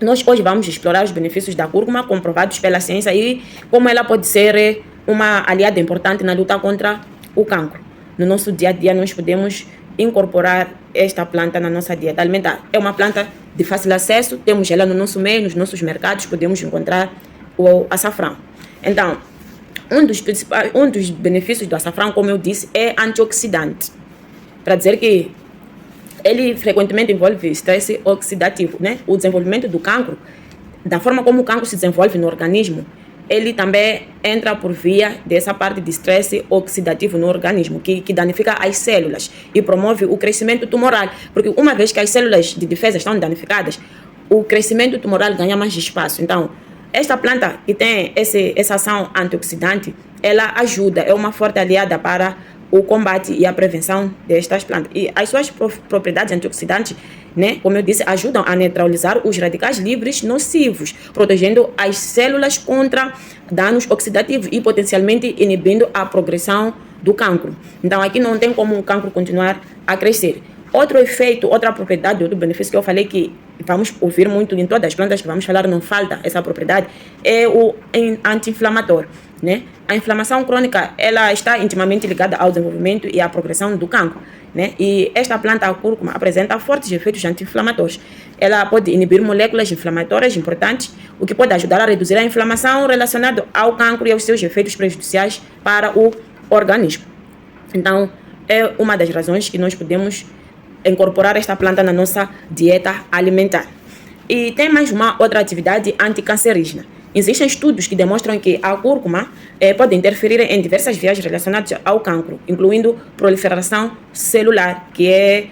Nós hoje vamos explorar os benefícios da cúrcuma comprovados pela ciência e como ela pode ser uma aliada importante na luta contra o cancro. No nosso dia a dia, nós podemos incorporar esta planta na nossa dieta alimentar. É uma planta de fácil acesso, temos ela no nosso meio, nos nossos mercados, podemos encontrar o açafrão. Então, um dos benefícios do açafrão, como eu disse, é antioxidante. Para dizer que ele frequentemente envolve estresse oxidativo, né? O desenvolvimento do cancro, da forma como o cancro se desenvolve no organismo, ele também entra por via dessa parte de estresse oxidativo no organismo, que danifica as células e promove o crescimento tumoral. Porque uma vez que as células de defesa estão danificadas, o crescimento tumoral ganha mais espaço. Então, esta planta que tem essa ação antioxidante, ela ajuda, é uma forte aliada para o combate e a prevenção destas plantas. E as suas propriedades antioxidantes, né, como eu disse, ajudam a neutralizar os radicais livres nocivos, protegendo as células contra danos oxidativos e potencialmente inibindo a progressão do cancro. Então, aqui não tem como o cancro continuar a crescer. Outro efeito, outra propriedade, outro benefício que eu falei que vamos ouvir muito em todas as plantas que vamos falar, não falta essa propriedade, é o anti-inflamatório, né? A inflamação crônica, ela está intimamente ligada ao desenvolvimento e à progressão do cancro, né? E esta planta, a cúrcuma, apresenta fortes efeitos anti-inflamatórios. Ela pode inibir moléculas inflamatórias importantes, o que pode ajudar a reduzir a inflamação relacionada ao cancro e aos seus efeitos prejudiciais para o organismo. Então, é uma das razões que nós podemos incorporar esta planta na nossa dieta alimentar. E tem mais uma outra atividade anticancerígena. Existem estudos que demonstram que a cúrcuma pode interferir em diversas vias relacionadas ao cancro, incluindo proliferação celular, que é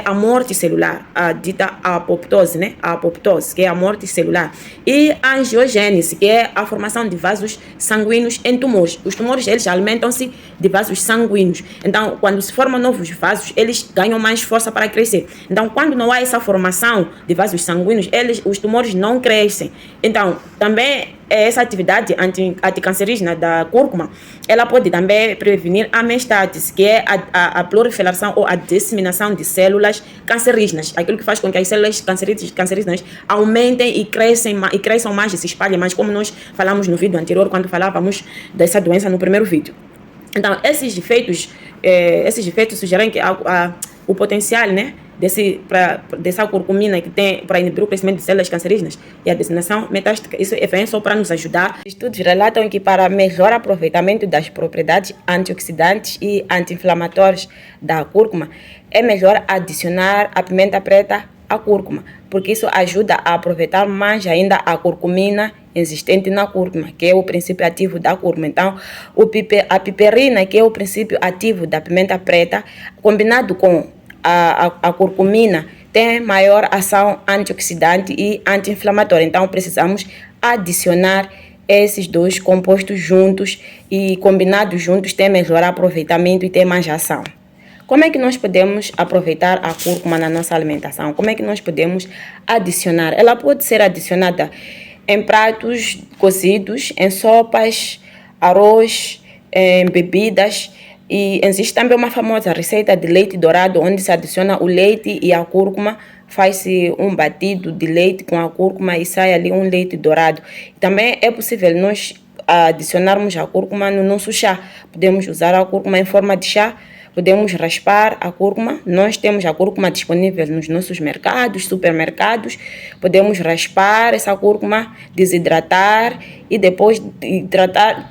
a morte celular, a dita apoptose, né? A apoptose, que é a morte celular. E a angiogênese, que é a formação de vasos sanguíneos em tumores. Os tumores, eles alimentam-se de vasos sanguíneos. Então, quando se formam novos vasos, eles ganham mais força para crescer. Então, quando não há essa formação de vasos sanguíneos, os tumores não crescem. Então, também essa atividade anticancerígena da cúrcuma, ela pode também prevenir a metástase, que é a proliferação ou a disseminação de células cancerígenas, aquilo que faz com que as células cancerígenas aumentem e cresçam mais e se espalhem mais, como nós falamos no vídeo anterior, quando falávamos dessa doença no primeiro vídeo. Então, esses efeitos sugerem que o potencial, né, dessa curcumina que tem para inibir o crescimento de células cancerígenas e a disseminação metastática. Isso vem só para nos ajudar. Estudos relatam que para melhor aproveitamento das propriedades antioxidantes e anti-inflamatórias da cúrcuma, é melhor adicionar a pimenta preta à cúrcuma, porque isso ajuda a aproveitar mais ainda a curcumina existente na cúrcuma, que é o princípio ativo da cúrcuma. Então, a piperina, que é o princípio ativo da pimenta preta, combinado com a curcumina, tem maior ação antioxidante e anti-inflamatória. Então, precisamos adicionar esses dois compostos juntos e combinados juntos tem melhor aproveitamento e tem mais ação. Como é que nós podemos aproveitar a cúrcuma na nossa alimentação? Como é que nós podemos adicionar? Ela pode ser adicionada em pratos cozidos, em sopas, arroz, em bebidas. E existe também uma famosa receita de leite dourado, onde se adiciona o leite e a cúrcuma, faz-se um batido de leite com a cúrcuma e sai ali um leite dourado. Também é possível nós adicionarmos a cúrcuma no nosso chá. Podemos usar a cúrcuma em forma de chá, podemos raspar a cúrcuma. Nós temos a cúrcuma disponível nos nossos mercados, supermercados. Podemos raspar essa cúrcuma, desidratar e depois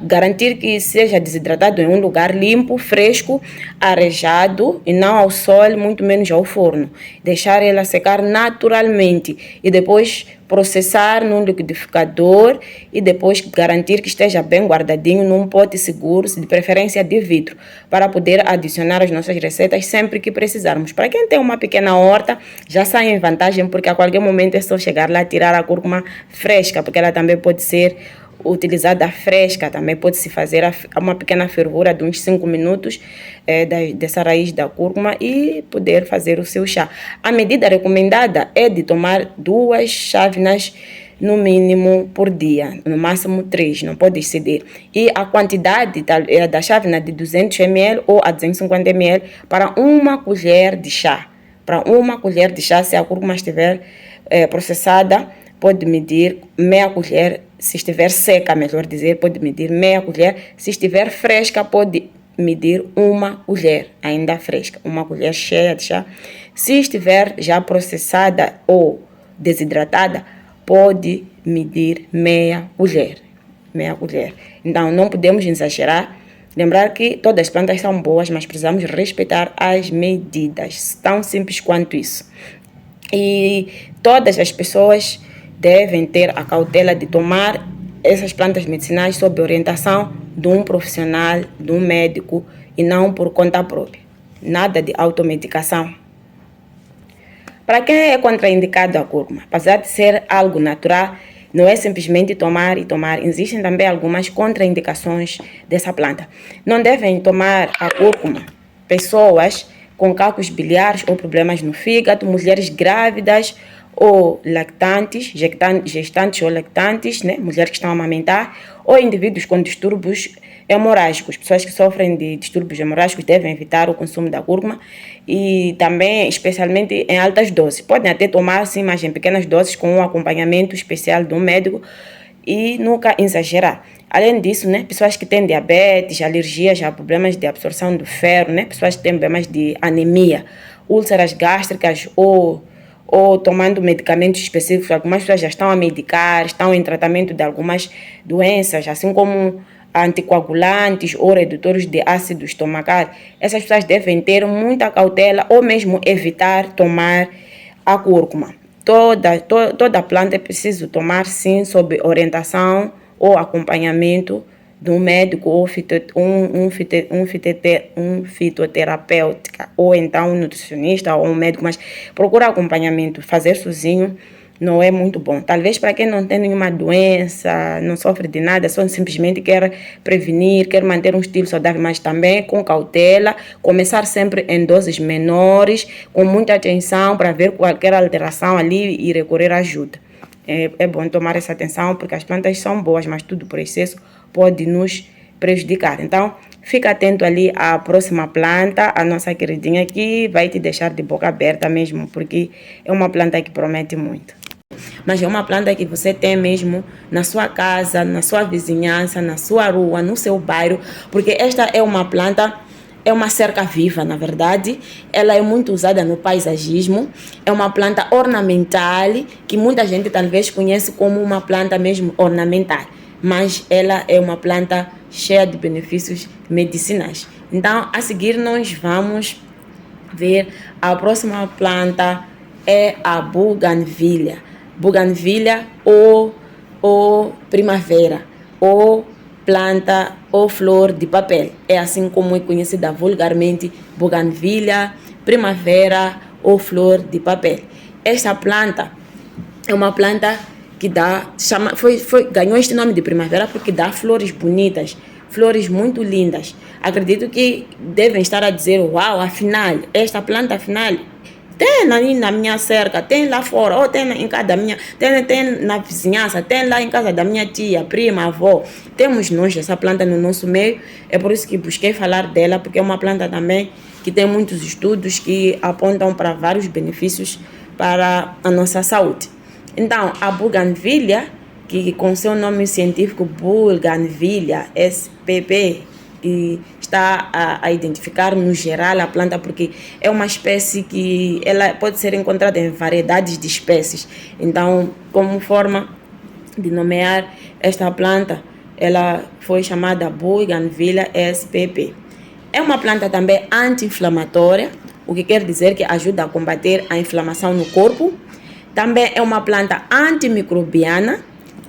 garantir que seja desidratado em um lugar limpo, fresco, arejado e não ao sol, muito menos ao forno. Deixar ela secar naturalmente e depois processar num liquidificador e depois garantir que esteja bem guardadinho num pote seguro, de preferência de vidro, para poder adicionar as nossas receitas sempre que precisarmos. Para quem tem uma pequena horta, já sai em vantagem, porque a qualquer momento é só chegar lá e tirar a cúrcuma fresca, porque ela também pode ser utilizada fresca, também pode-se fazer uma pequena fervura de uns 5 minutos dessa raiz da cúrcuma e poder fazer o seu chá. A medida recomendada é de tomar 2 chávenas no mínimo por dia, no máximo 3, não pode exceder. E a quantidade da chávena de 200 ml ou a 250 ml para uma colher de chá. Para uma colher de chá, se a cúrcuma estiver processada, pode medir meia colher, se estiver seca, melhor dizer, pode medir meia colher. Se estiver fresca, pode medir uma colher, ainda fresca, uma colher cheia de chá. Se estiver já processada ou desidratada, pode medir meia colher. Então, não podemos exagerar. Lembrar que todas as plantas são boas, mas precisamos respeitar as medidas. Tão simples quanto isso. E todas as pessoas devem ter a cautela de tomar essas plantas medicinais sob orientação de um profissional, de um médico, e não por conta própria. Nada de automedicação. Para quem é contraindicado a cúrcuma, apesar de ser algo natural, não é simplesmente tomar e tomar. Existem também algumas contraindicações dessa planta. Não devem tomar a cúrcuma pessoas com cálculos biliares ou problemas no fígado, mulheres grávidas ou lactantes, gestantes ou lactantes, né? Mulheres que estão a amamentar, ou indivíduos com distúrbios hemorrágicos. Pessoas que sofrem de distúrbios hemorrágicos devem evitar o consumo da cúrcuma e também, especialmente em altas doses. Podem até tomar, sim, mas em pequenas doses com um acompanhamento especial de um médico e nunca exagerar. Além disso, né, pessoas que têm diabetes, alergias a problemas de absorção do ferro, né, pessoas que têm problemas de anemia, úlceras gástricas ou tomando medicamentos específicos. Algumas pessoas já estão a medicar, estão em tratamento de algumas doenças, assim como anticoagulantes ou redutores de ácido estomacal. Essas pessoas devem ter muita cautela ou mesmo evitar tomar a cúrcuma. Toda planta é preciso tomar, sim, sob orientação ou acompanhamento de um médico ou um fitoterapeuta, ou então um nutricionista ou um médico, mas procura acompanhamento. Fazer sozinho não é muito bom. Talvez para quem não tem nenhuma doença, não sofre de nada, só simplesmente quer prevenir, quer manter um estilo saudável, mas também com cautela, começar sempre em doses menores, com muita atenção para ver qualquer alteração ali e recorrer à ajuda. É bom tomar essa atenção porque as plantas são boas, mas tudo por excesso pode nos prejudicar. Então, fica atento ali à próxima planta, a nossa queridinha aqui vai te deixar de boca aberta mesmo, porque é uma planta que promete muito. Mas é uma planta que você tem mesmo na sua casa, na sua vizinhança, na sua rua, no seu bairro, porque esta é uma planta. É uma cerca viva, na verdade. Ela é muito usada no paisagismo. É uma planta ornamental, que muita gente talvez conhece como uma planta mesmo ornamental. Mas ela é uma planta cheia de benefícios medicinais. Então, a seguir, nós vamos ver a próxima planta, é a buganvília. Buganvília ou primavera, ou planta ou flor de papel. É assim como é conhecida vulgarmente, buganvília, primavera ou flor de papel. Esta planta é uma planta que ganhou este nome de primavera porque dá flores bonitas, flores muito lindas. Acredito que devem estar a dizer, uau, afinal, esta planta, afinal, tem ali na minha cerca, tem lá fora, ou tem em casa da minha, tem na vizinhança, tem lá em casa da minha tia, prima, avó. Temos nós essa planta no nosso meio, é por isso que busquei falar dela, porque é uma planta também que tem muitos estudos que apontam para vários benefícios para a nossa saúde. Então, a buganvília, que com seu nome científico Buganvília spp, que está a identificar no geral a planta, porque é uma espécie que ela pode ser encontrada em variedades de espécies. Então, como forma de nomear esta planta, ela foi chamada Buganvília spp. É uma planta também anti-inflamatória, o que quer dizer que ajuda a combater a inflamação no corpo. Também é uma planta antimicrobiana,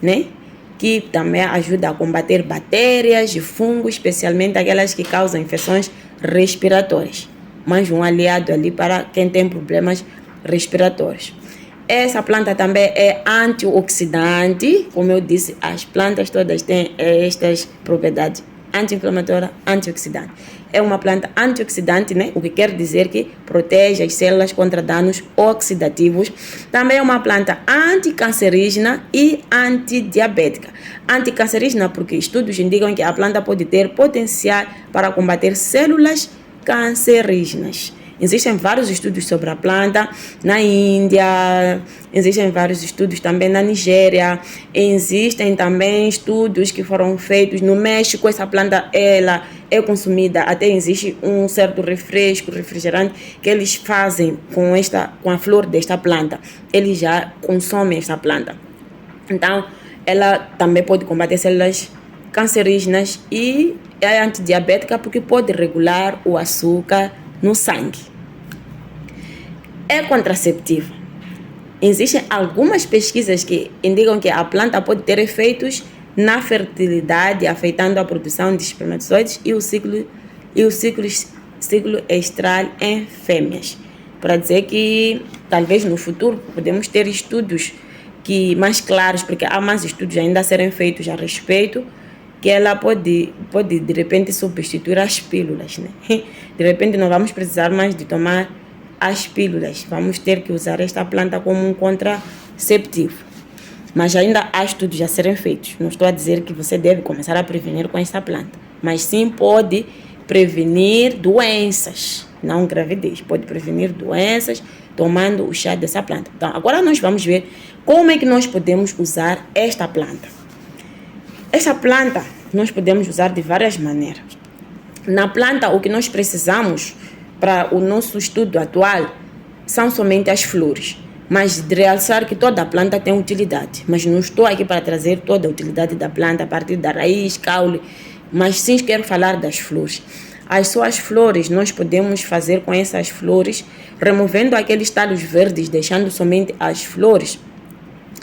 né? Que também ajuda a combater bactérias e fungos, especialmente aquelas que causam infecções respiratórias. Mais um aliado ali para quem tem problemas respiratórios. Essa planta também é antioxidante, como eu disse, as plantas todas têm estas propriedades: anti-inflamatória, antioxidante. É uma planta antioxidante, né? O que quer dizer que protege as células contra danos oxidativos. Também é uma planta anticancerígena e antidiabética. Anticancerígena porque estudos indicam que a planta pode ter potencial para combater células cancerígenas. Existem vários estudos sobre a planta na Índia, existem vários estudos também na Nigéria, existem também estudos que foram feitos no México. Essa planta ela é consumida, até existe um certo refrigerante que eles fazem com a flor desta planta. Eles já consomem esta planta. Então, ela também pode combater células cancerígenas e é antidiabética porque pode regular o açúcar no sangue. É contraceptiva. Existem algumas pesquisas que indicam que a planta pode ter efeitos na fertilidade, afetando a produção de espermatozoides e o ciclo estral em fêmeas. Para dizer que talvez no futuro podemos ter estudos mais claros, porque há mais estudos ainda a serem feitos a respeito, que ela pode de repente substituir as pílulas, né? De repente não vamos precisar mais de tomar as pílulas, vamos ter que usar esta planta como um contraceptivo. Mas ainda há estudos a serem feitos. Não estou a dizer que você deve começar a prevenir com esta planta, mas sim pode prevenir doenças, não gravidez. Pode prevenir doenças tomando o chá dessa planta. Então, agora nós vamos ver como é que nós podemos usar esta planta. Essa planta nós podemos usar de várias maneiras. Na planta, o que nós precisamos para o nosso estudo atual são somente as flores. Mas de realçar que toda a planta tem utilidade. Mas não estou aqui para trazer toda a utilidade da planta a partir da raiz, caule, mas sim quero falar das flores. As suas flores, nós podemos fazer com essas flores, removendo aqueles talos verdes, deixando somente as flores.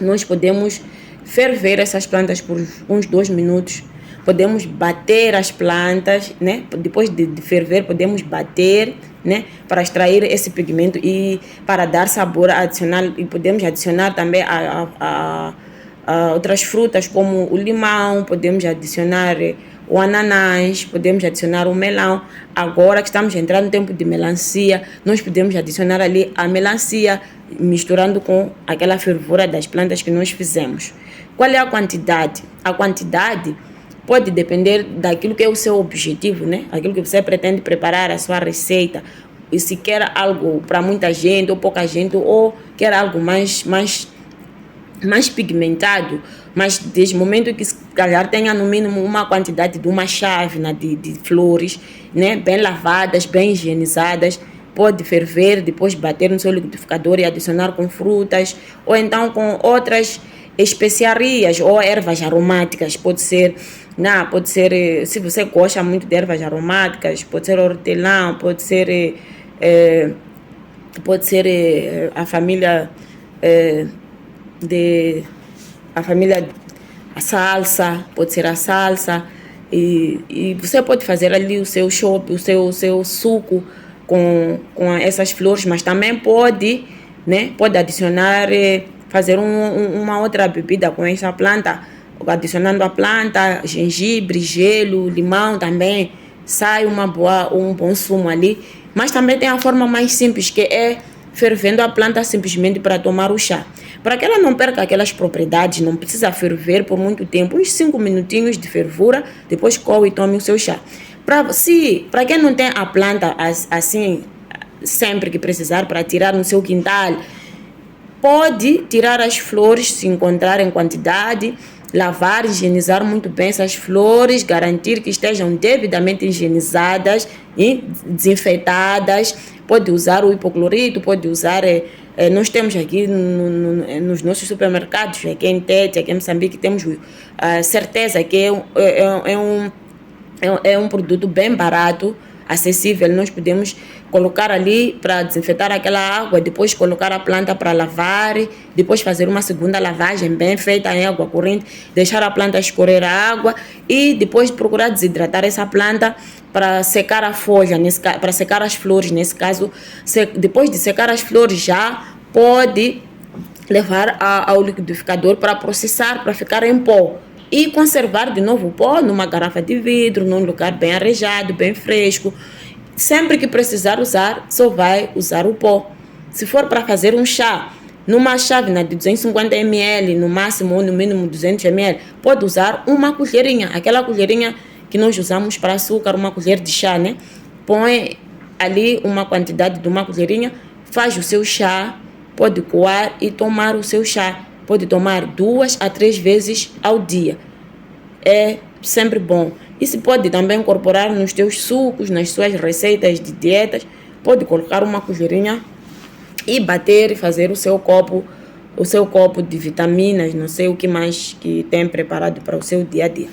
Nós podemos ferver essas plantas por uns 2 minutos. Podemos bater as plantas, né? Depois de ferver, podemos bater, né? Para extrair esse pigmento e para dar sabor adicional. E podemos adicionar também a outras frutas como o limão, podemos adicionar o ananás, podemos adicionar o melão. Agora que estamos entrando no tempo de melancia, nós podemos adicionar ali a melancia, misturando com aquela fervura das plantas que nós fizemos. Qual é a quantidade? A quantidade pode depender daquilo que é o seu objetivo, né? Aquilo que você pretende preparar, a sua receita. E se quer algo para muita gente ou pouca gente, ou quer algo mais pigmentado, mas desde o momento que se calhar tenha no mínimo uma quantidade de uma chávena de flores, né? Bem lavadas, bem higienizadas, pode ferver, depois bater no seu liquidificador e adicionar com frutas, ou então com outras especiarias ou ervas aromáticas. Pode ser, se você gosta muito de ervas aromáticas, pode ser hortelã, pode ser a família a salsa, pode ser a salsa, e você pode fazer ali o seu chopp, o seu suco com essas flores, mas também pode, né, pode adicionar, fazer uma outra bebida com essa planta, adicionando a planta, gengibre, gelo, limão também, sai um bom sumo ali. Mas também tem a forma mais simples, que é fervendo a planta simplesmente para tomar o chá. Para que ela não perca aquelas propriedades, não precisa ferver por muito tempo, uns 5 minutinhos de fervura, depois coe e tome o seu chá. Para quem não tem a planta assim, sempre que precisar, para tirar no seu quintal, pode tirar as flores, se encontrar em quantidade, lavar, higienizar muito bem essas flores, garantir que estejam devidamente higienizadas e desinfetadas. Pode usar o hipoclorito, pode usar... nós temos aqui nos nossos supermercados, aqui em Tete, aqui em Moçambique, temos certeza que é um produto bem barato, acessível. Nós podemos colocar ali para desinfetar aquela água, depois colocar a planta para lavar, depois fazer uma segunda lavagem bem feita em água corrente, deixar a planta escorrer a água e depois procurar desidratar essa planta para secar a folha, para secar as flores. Nesse caso, depois de secar as flores, já pode levar ao liquidificador para processar, para ficar em pó. E conservar de novo o pó numa garrafa de vidro, num lugar bem arejado, bem fresco. Sempre que precisar usar, só vai usar o pó. Se for para fazer um chá, numa chávena de 250 ml, no máximo ou no mínimo 200 ml, pode usar uma colherinha, aquela colherinha que nós usamos para açúcar, uma colher de chá, né? Põe ali uma quantidade de uma colherinha, faz o seu chá, pode coar e tomar o seu chá. Pode tomar 2 a 3 vezes ao dia. É sempre bom. E se pode também incorporar nos teus sucos, nas suas receitas de dietas. Pode colocar uma colherinha e bater e fazer o seu copo de vitaminas, não sei o que mais que tem preparado para o seu dia a dia.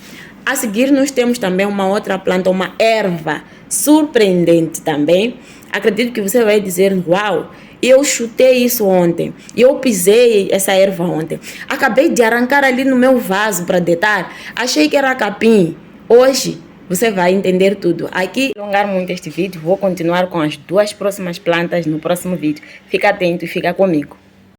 A seguir, nós temos também uma outra planta, uma erva surpreendente também. Acredito que você vai dizer, uau, eu chutei isso ontem, eu pisei essa erva ontem, acabei de arrancar ali no meu vaso para deitar, achei que era capim. Hoje você vai entender tudo. Aqui, alongar muito este vídeo, vou continuar com as 2 próximas plantas no próximo vídeo. Fica atento e fica comigo.